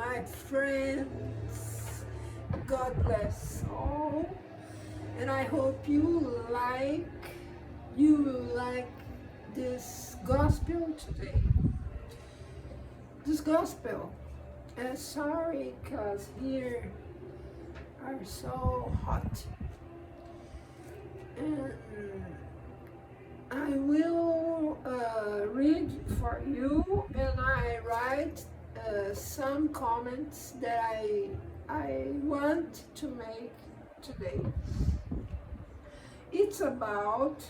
my friends. God bless all, and I hope you like this gospel today. This gospel. Sorry, cause here are so hot, and I will read for you, and I write some comments that I want to make today. It's about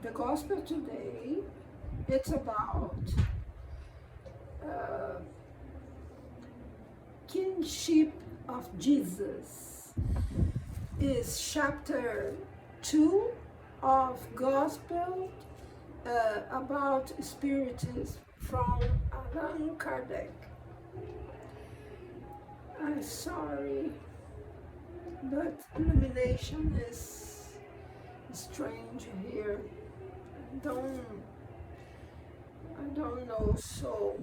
the gospel today. It's about kingship of Jesus. Is chapter 2 of gospel about spiritism from Allan Kardec. I'm sorry, but illumination is strange here. I don't know, so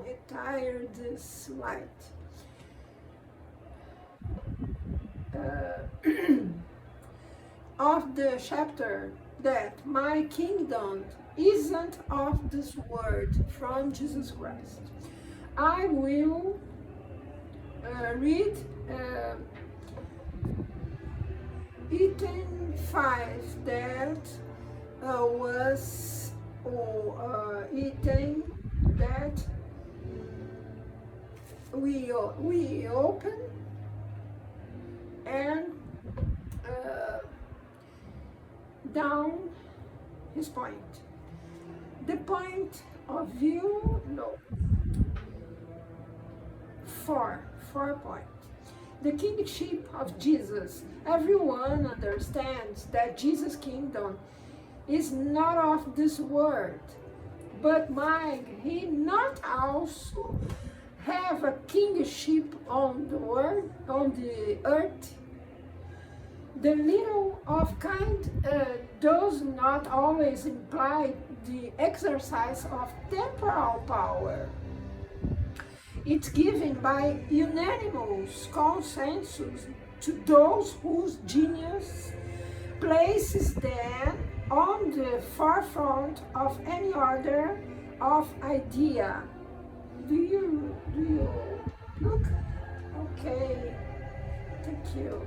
retired this light. Of the chapter that my kingdom isn't of this world from Jesus Christ. I will read item 5 that was item that we open and down his point. The point of view, no. Four points. The kingship of Jesus. Everyone understands that Jesus' kingdom is not of this world, but he not also have a kingship on the world, on the earth. The little of kind does not always imply the exercise of temporal power. It's given by unanimous consensus to those whose genius places them on the forefront of any order of idea. Do you look? Okay, thank you.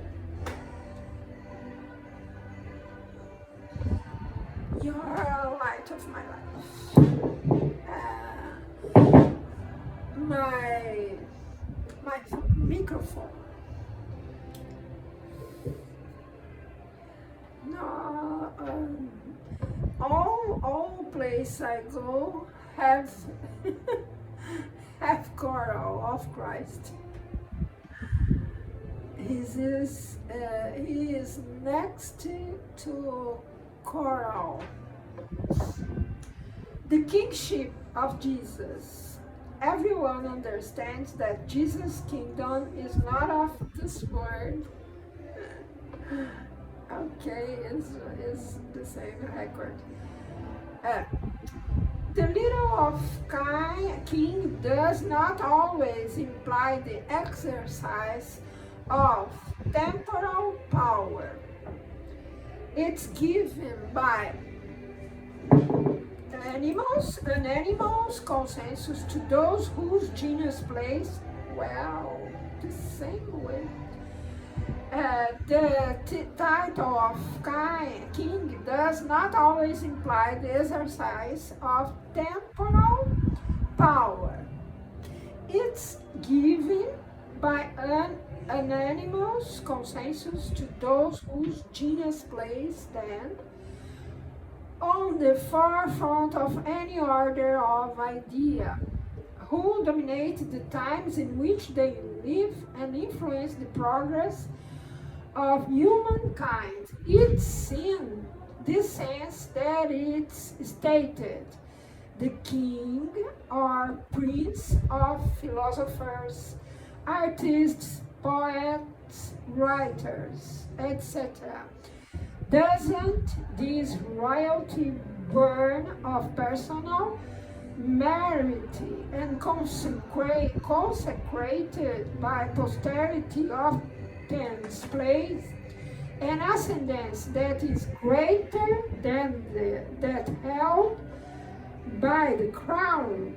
You're a light of my life. My microphone. No, all place I go have have choral of Christ. He is next to choral. The kingship of Jesus. Everyone understands that Jesus' kingdom is not of this world. Okay, is the same record. The little of king does not always imply the exercise of temporal power. It's given by an animal's consensus to those whose genius plays well the same way. The title of king does not always imply the exercise of temporal power. It's given by an animal's consensus to those whose genius plays them on the forefront of any order of idea, who dominate the times in which they live and influence the progress of humankind. It's in this sense that it's stated, the king or prince of philosophers, artists, poets, writers, etc. Doesn't this royalty burn of personal married and consecrated by posterity often displays an ascendance that is greater than that held by the crown.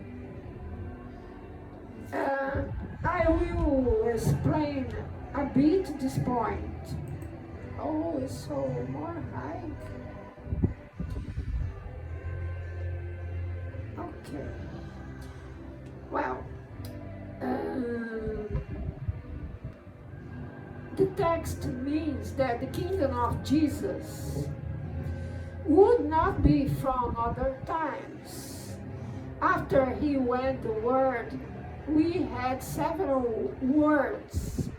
I will explain a bit this point. Oh, it's so more high. Okay. Well, the text means that the kingdom of Jesus would not be from other times. After he went the world, we had several words.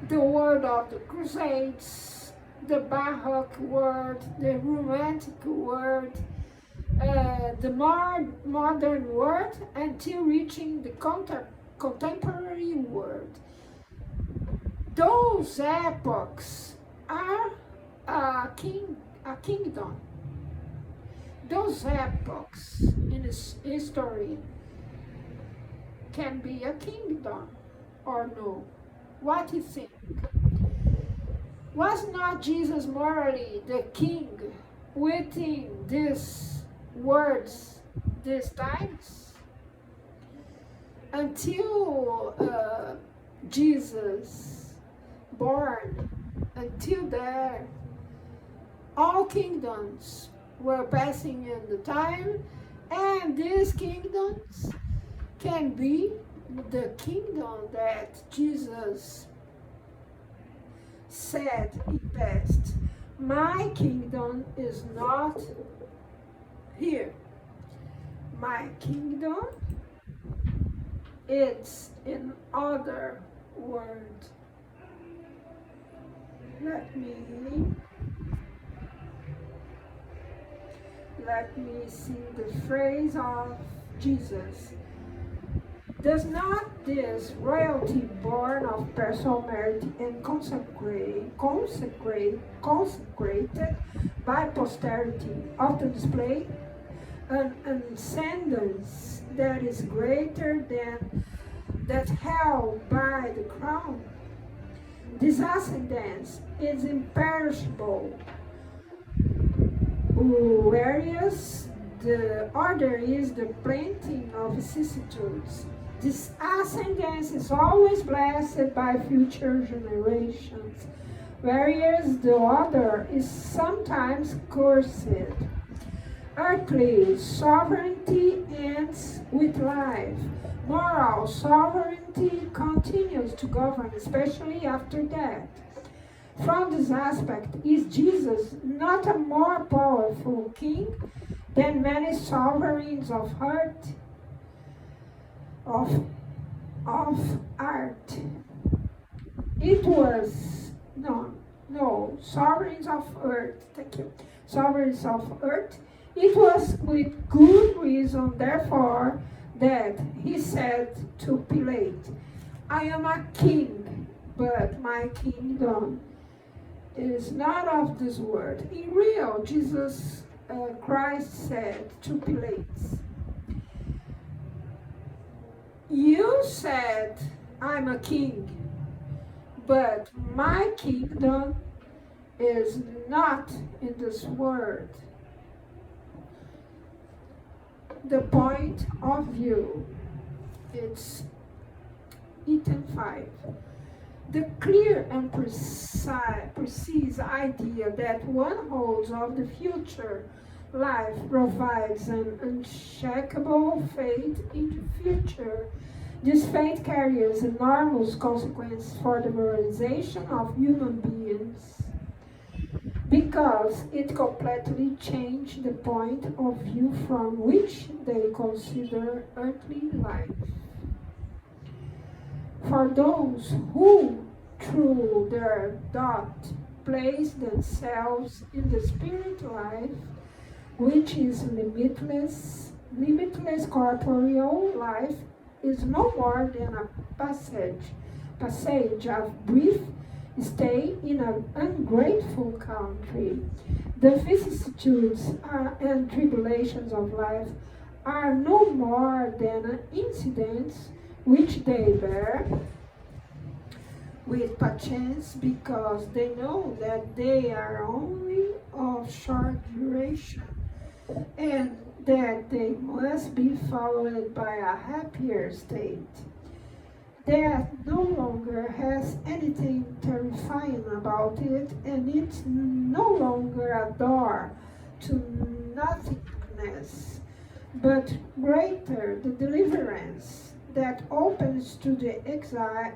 The word of the Crusades, the Baroque word, the Romantic word, the more modern word, until reaching the contemporary word. Those epochs are a kingdom. Those epochs in history can be a kingdom or no. What do you think? Was not Jesus morally the king within these words, these times? Until Jesus born, until there, all kingdoms were passing in the time, and these kingdoms can be the kingdom that Jesus said in past. My kingdom is not here. My kingdom is in other world. Let me see the phrase of Jesus. Does not this royalty born of personal merit and consecrated by posterity often display an ascendance that is greater than that held by the crown? This ascendance is imperishable, whereas the other is the planting of vicissitudes. This ascendance is always blessed by future generations, whereas the other is sometimes cursed. Earthly sovereignty ends with life. Moral sovereignty continues to govern, especially after death. From this aspect, is Jesus not a more powerful king than many sovereigns of earth? Of art. It was sovereigns of earth. Thank you. Sovereigns of earth. It was with good reason, therefore, that he said to Pilate, I am a king, but my kingdom is not of this world. In real, Jesus Christ said to Pilate, you said I'm a king, but my kingdom is not in this world. The point of view, it's item 5. The clear and precise idea that one holds of the future life provides an unshakable faith in the future. This faith carries enormous consequences for the moralization of human beings because it completely changes the point of view from which they consider earthly life. For those who, through their thought, place themselves in the spirit life, which is limitless corporeal life, is no more than a passage of brief stay in an ungrateful country. The vicissitudes and tribulations of life are no more than incidents which they bear with patience because they know that they are only of short duration and that they must be followed by a happier state. Death no longer has anything terrifying about it, and it's no longer a door to nothingness, but greater the deliverance that opens to the exile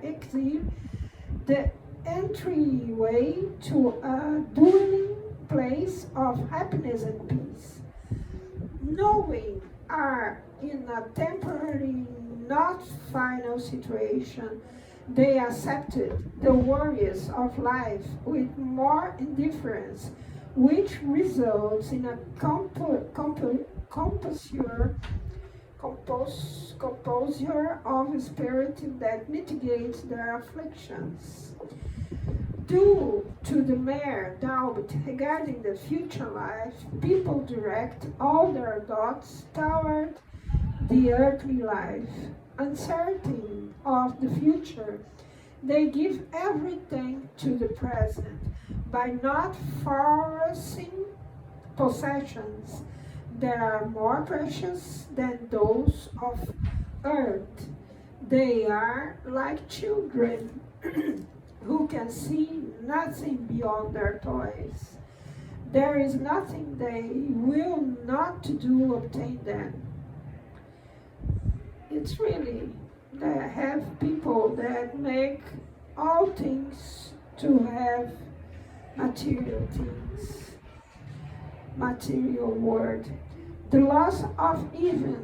the entryway to a dwelling place of happiness and peace. Knowing are in a temporary, not final situation, they accepted the worries of life with more indifference, which results in a composure of spirit that mitigates their afflictions. Due to the mere doubt regarding the future life, people direct all their thoughts toward the earthly life. Uncertain of the future, they give everything to the present by not forcing possessions that are more precious than those of earth. They are like children who can see nothing beyond their toys. There is nothing they will not to do obtain them. It's really they have people that make all things to have material things, material word. The loss of even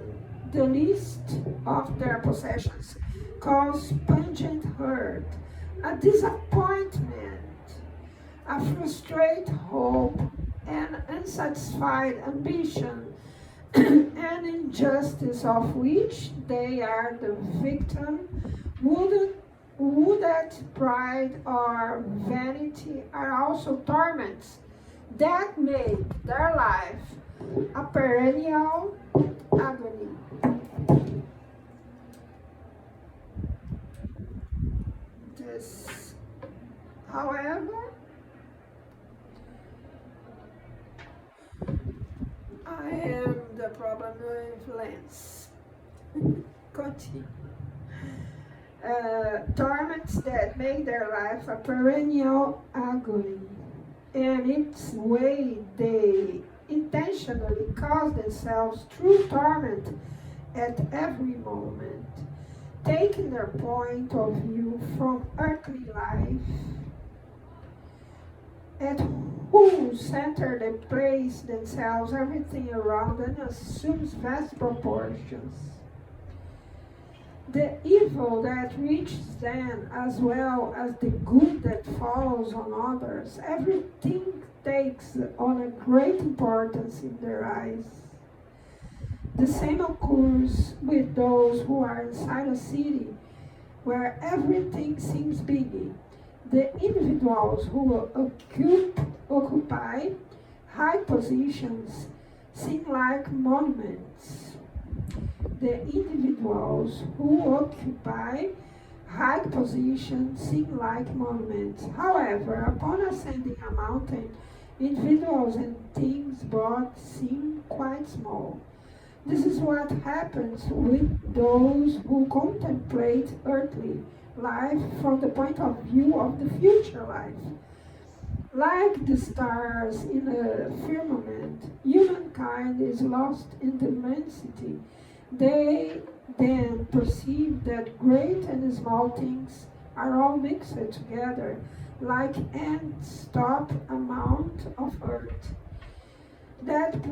the least of their possessions cause pungent hurt, a disappointment, a frustrated hope, an unsatisfied ambition, an injustice of which they are the victim. Would that pride or vanity are also torments that make their life a perennial agony. This, however, I am the problem with lens. Continue. Torments that make their life a perennial agony. And its way they intentionally cause themselves true torment at every moment, taking their point of view from earthly life, at whose center they place themselves, everything around them assumes vast proportions. The evil that reaches them, as well as the good that falls on others, everything takes on a great importance in their eyes. The same occurs with those who are inside a city where everything seems big. The individuals who occupy high positions seem like monuments. The individuals who occupy high positions seem like monuments. However, upon ascending a mountain, individuals and things both seem quite small. This is what happens with those who contemplate earthly life from the point of view of the future life. Like the stars in the firmament, humankind is lost in the immensity. They then perceive that great and small things are all mixed together, like ants top amount of earth. That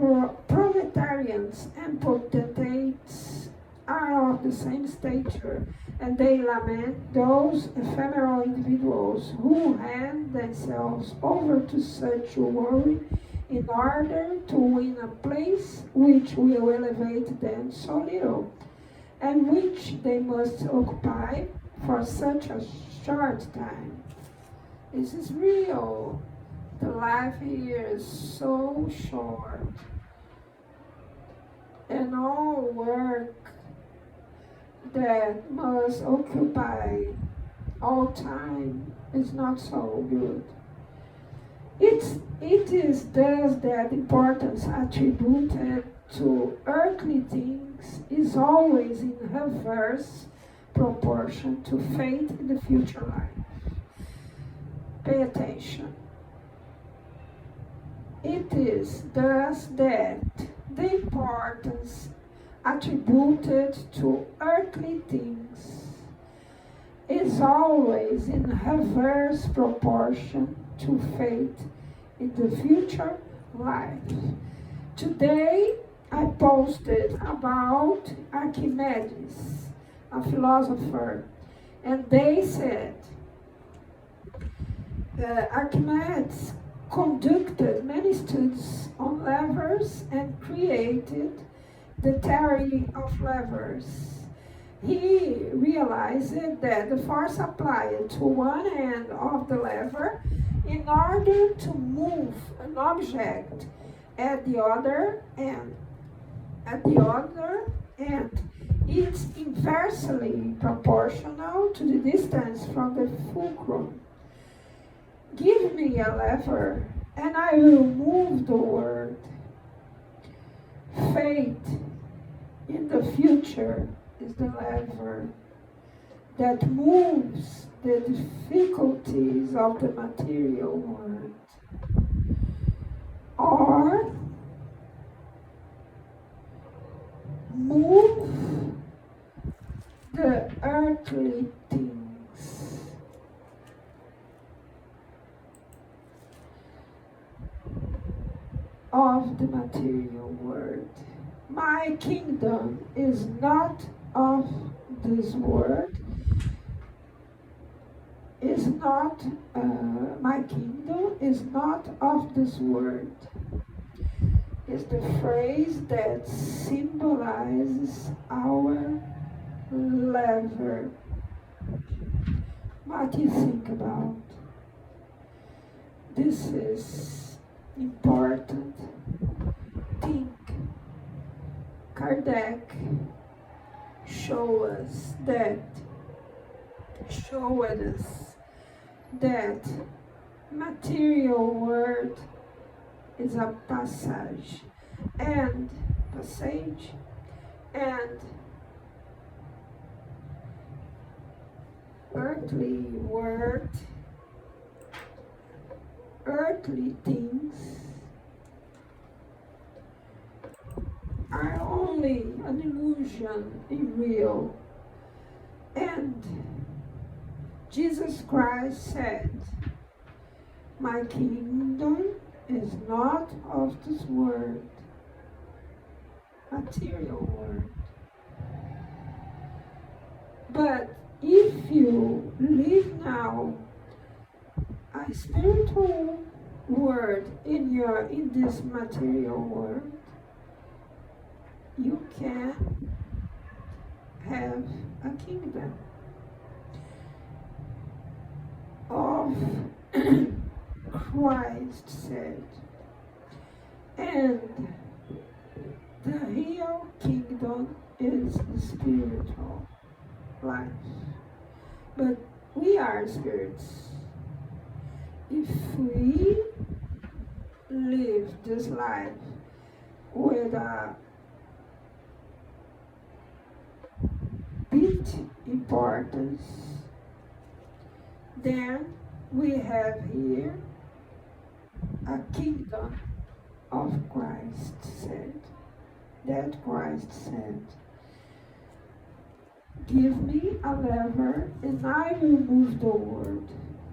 proletarians and potentates are of the same stature, and they lament those ephemeral individuals who hand themselves over to such worry in order to win a place which will elevate them so little, and which they must occupy for such a short time. This is real. The life here is so short. And all work that must occupy all time is not so good. It is thus that importance attributed to earthly things is always in reverse proportion to faith in the future life. Pay attention. It is thus that the importance attributed to earthly things is always in reverse proportion to faith in the future life. Today, I posted about Archimedes, a philosopher, and they said Archimedes conducted many studies on levers and created the theory of levers. He realized that the force applied to one end of the lever in order to move an object at the other end. It's inversely proportional to the distance from the fulcrum. Give me a lever, and I will move the world. Faith in the future is the lever that moves the difficulties of the material world. Or move the earthly things. Of the material world. My kingdom is not of this world. My kingdom is not of this world. Is the phrase that symbolizes our lever. What do you think about? This is important. Think. Kardec showed us that material world is a passage and earthly world, earthly things are only an illusion in real. And Jesus Christ said, my kingdom is not of this world, material world. But if you live now a spiritual world in this material world, you can have a kingdom of Christ said. And the real kingdom is the spiritual life. But we are spirits. If we live this life with a bit importance, then we have here a kingdom of Christ said. That Christ said, give me a lever and I will move the world.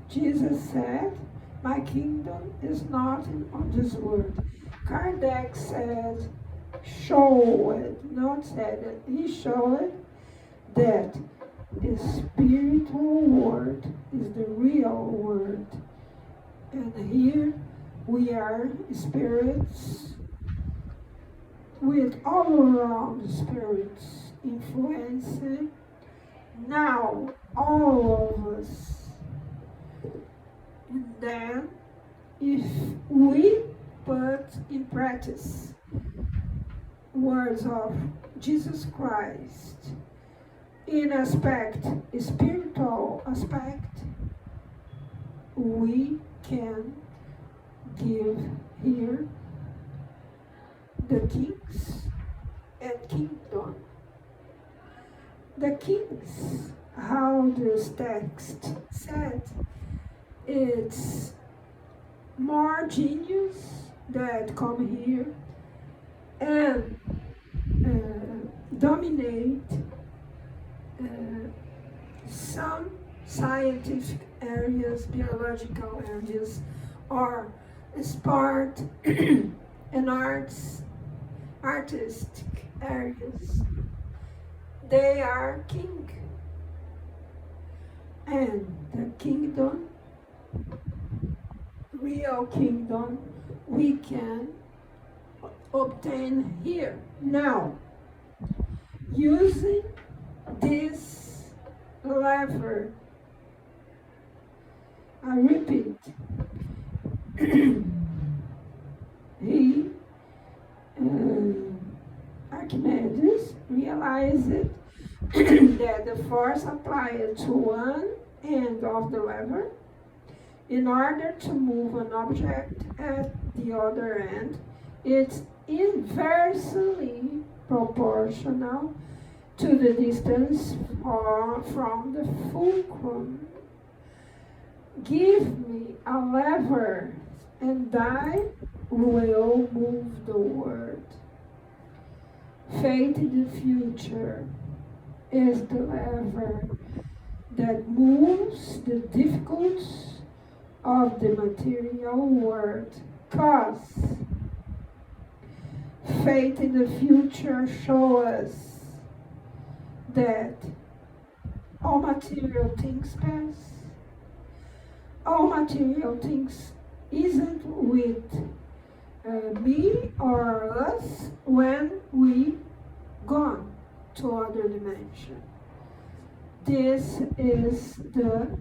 Jesus said, my kingdom is not on this world. Kardec said, show it, not said it. He showed that the spiritual world is the real world. And here we are spirits with all around spirits influencing now all of us. And then if we put in practice words of Jesus Christ in spiritual aspect, we can give here the kings and kingdom. The kings, how this text said, it's more genius that come here and dominate some scientific areas, biological areas, or sport and artistic areas. They are king. And the kingdom, real kingdom, we can obtain here, now, using this lever. I repeat, he, Archimedes, realized that the force applied to one end of the lever in order to move an object at the other end, it's inversely proportional to the distance from the fulcrum. Give me a lever and I will move the world. Fate in the future is the lever that moves the difficulties of the material world. Cause fate in the future shows us that all material things pass. All material things isn't with me or us when we gone to other dimension. This is the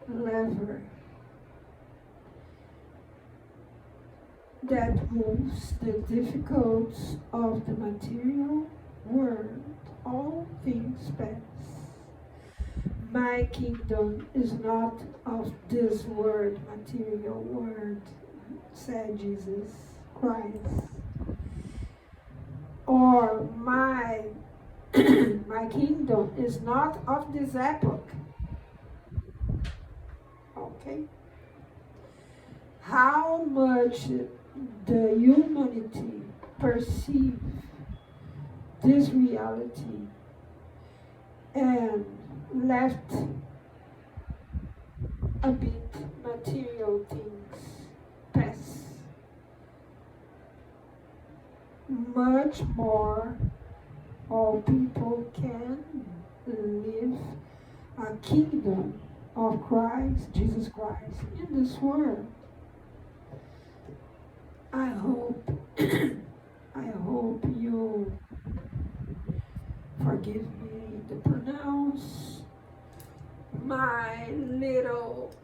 lever that moves the difficulties of the material world. All things pass. My kingdom is not of this world, material world, said Jesus Christ. Or my my kingdom is not of this epoch. Okay? How much the humanity perceive this reality and left a bit material things pass. Much more all people can live a kingdom of Christ, Jesus Christ, in this world. I hope you forgive me to pronounce my little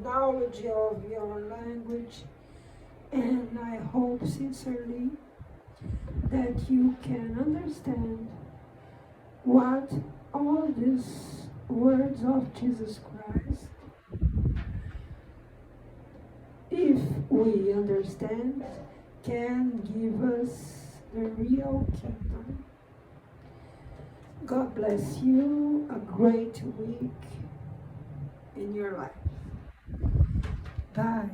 knowledge of your language, and I hope sincerely that you can understand what all these words of Jesus Christ, if we understand, can give us the real kingdom. God bless you. A great week in your life. Bye.